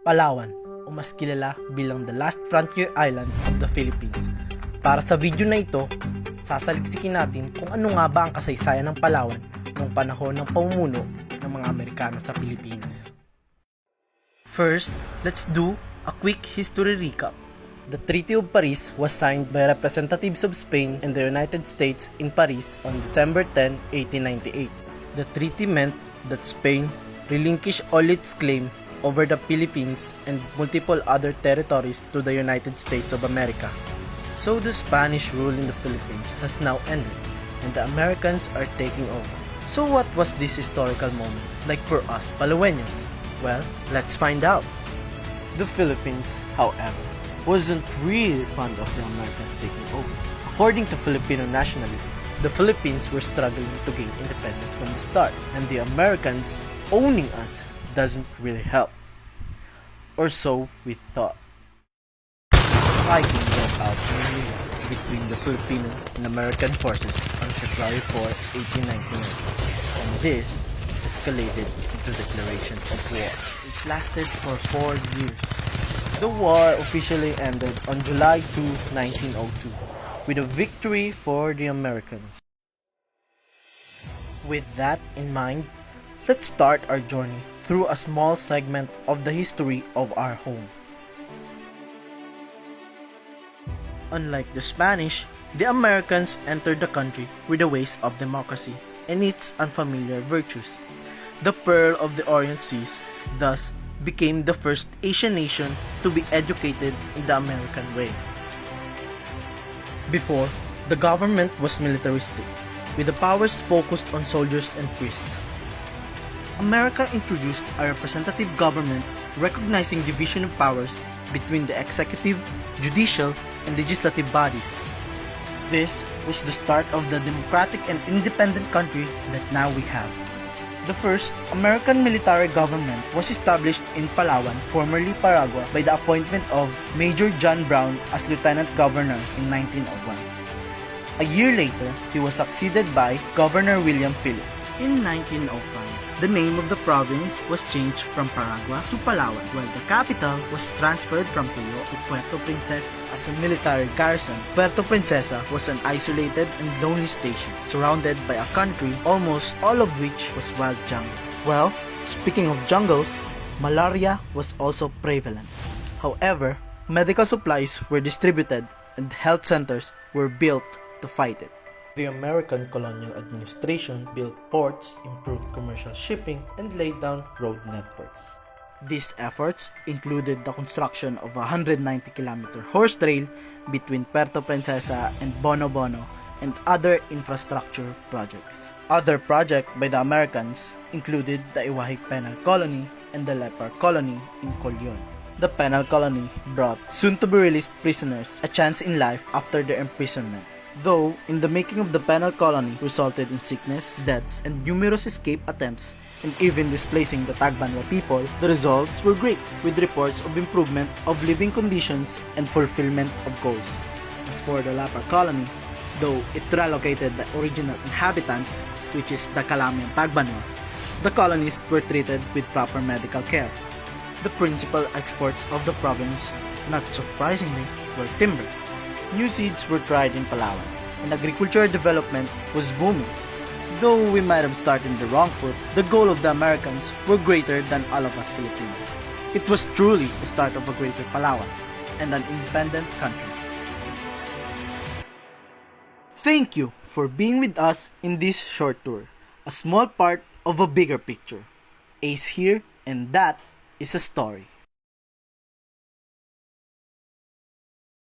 Palawan, o mas kilala bilang the last frontier island of the Philippines. Para sa video na ito, sasaliksikin natin kung ano nga ba ang kasaysayan ng Palawan noong panahon ng pamumuno ng mga Amerikano sa Pilipinas. First, let's do a quick history recap. The Treaty of Paris was signed by representatives of Spain and the United States in Paris on December 10, 1898. The treaty meant that Spain relinquished all its claim over the Philippines and multiple other territories to the United States of America. So the Spanish rule in the Philippines has now ended and the Americans are taking over. So what was this historical moment like for us Palaweños? Well, let's find out. The Philippines, however, wasn't really fond of the Americans taking over. According to Filipino nationalists, the Philippines were struggling to gain independence from the start, and the Americans owning us doesn't really help. Or so we thought. Fighting broke out in Manila between the Filipino and American forces on February 4, 1899, and this escalated into declaration of war. It lasted for 4 years. The war officially ended on July 2, 1902, with a victory for the Americans. With that in mind, let's start our journey through a small segment of the history of our home. Unlike the Spanish, the Americans entered the country with the ways of democracy and its unfamiliar virtues. The Pearl of the Orient Seas thus became the first Asian nation to be educated in the American way. Before, the government was militaristic, with the powers focused on soldiers and priests. America introduced a representative government recognizing division of powers between the executive, judicial, and legislative bodies. This was the start of the democratic and independent country that now we have. The first American military government was established in Palawan, formerly Paragua, by the appointment of Major John Brown as Lieutenant Governor in 1901. A year later, he was succeeded by Governor William Phillips. In 1905, the name of the province was changed from Paragua to Palawan, while the capital was transferred from Puyo to Puerto Princesa as a military garrison. Puerto Princesa was an isolated and lonely station, surrounded by a country almost all of which was wild jungle. Well, speaking of jungles, malaria was also prevalent. However, medical supplies were distributed and health centers were built to fight it. The American colonial administration built ports, improved commercial shipping, and laid down road networks. These efforts included the construction of a 190-kilometer horse trail between Puerto Princesa and Bono Bono and other infrastructure projects. Other projects by the Americans included the Iwahig Penal Colony and the Leper Colony in Colyon. The penal colony brought soon-to-be-released prisoners a chance in life after their imprisonment. Though, in the making of the penal colony resulted in sickness, deaths, and numerous escape attempts, and even displacing the Tagbanwa people, the results were great, with reports of improvement of living conditions and fulfillment of goals. As for the Lapar colony, though it relocated the original inhabitants, which is the Kalami and Tagbanwa, the colonists were treated with proper medical care. The principal exports of the province, not surprisingly, were timber. New seeds were tried in Palawan, and agricultural development was booming. Though we might have started the wrong foot, the goal of the Americans were greater than all of us Filipinos. It was truly the start of a greater Palawan and an independent country. Thank you for being with us in this short tour, a small part of a bigger picture. Ace here, and that is a story.